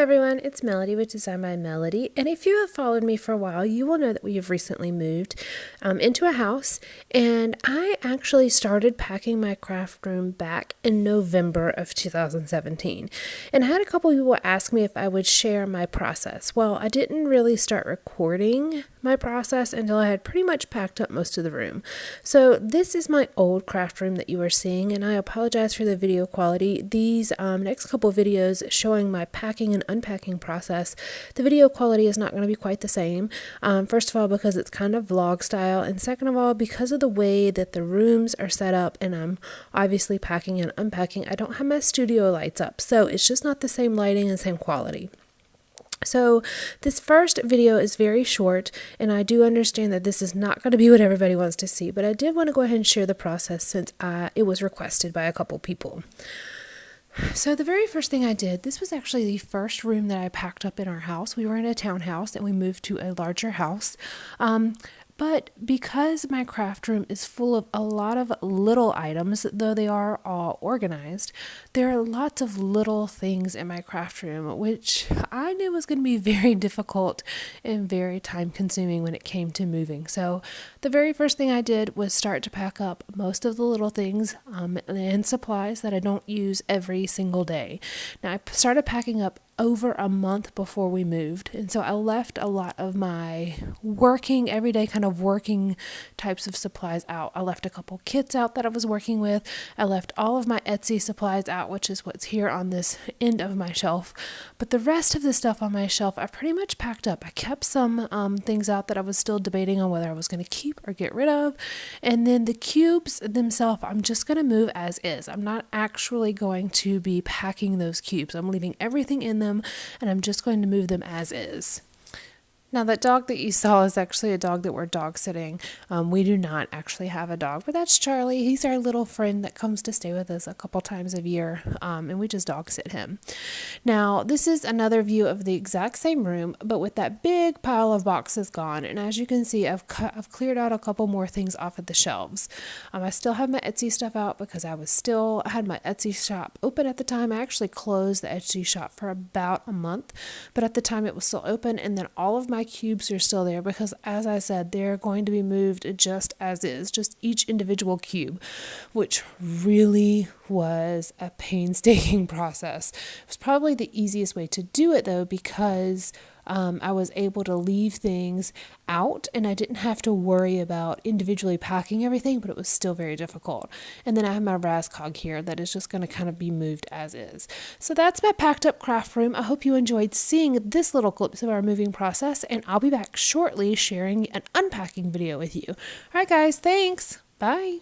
everyone, it's Melody with Design by Melody, and if you have followed me for a while, you will know that we have recently moved into a house, and I actually started packing my craft room back in November of 2017, and I had a couple people ask me if I would share my process. Well, I didn't really start recording my process until I had pretty much packed up most of the room. So this is my old craft room that you are seeing, and I apologize for the video quality. These next couple videos showing my packing and unpacking process, the video quality is not going to be quite the same. First of all, because it's kind of vlog style, and second of all, because of the way that the rooms are set up and I'm obviously packing and unpacking, I don't have my studio lights up, so it's just not the same lighting and same quality. So this first video is very short, and I do understand that this is not going to be what everybody wants to see, but I did want to go ahead and share the process since it was requested by a couple people. So the very first thing I did, this was actually the first room that I packed up in our house. We were in a townhouse and we moved to a larger house. But because my craft room is full of a lot of little items, though they are all organized, there are lots of little things in my craft room, which I knew was going to be very difficult and very time consuming when it came to moving. So the very first thing I did was start to pack up most of the little things and supplies that I don't use every single day. Now I started packing up over a month before we moved, and so I left a lot of my everyday kind of working types of supplies out. I left a couple kits out that I was working with. I left all of my Etsy supplies out, which is what's here on this end of my shelf, but the rest of the stuff on my shelf I pretty much packed up. I kept some things out that I was still debating on whether I was going to keep or get rid of, and then the cubes themselves I'm just going to move as is. I'm not actually going to be packing those cubes. I'm leaving everything in them, and I'm just going to move them as is. Now that dog that you saw is actually a dog that we're dog sitting. We do not actually have a dog, but that's Charlie. He's our little friend that comes to stay with us a couple times a year, and we just dog sit him. Now this is another view of the exact same room, but with that big pile of boxes gone. And as you can see, I've cleared out a couple more things off of the shelves. I still have my Etsy stuff out because I had my Etsy shop open at the time. I actually closed the Etsy shop for about a month, but at the time it was still open, and then all of my cubes are still there because, as I said, they're going to be moved just as is, just each individual cube, which really was a painstaking process. It was probably the easiest way to do it though, because I was able to leave things out and I didn't have to worry about individually packing everything, but it was still very difficult. And then I have my Rascog here that is just going to kind of be moved as is. So that's my packed up craft room. I hope you enjoyed seeing this little glimpse of our moving process, and I'll be back shortly sharing an unpacking video with you. All right, guys, thanks. Bye.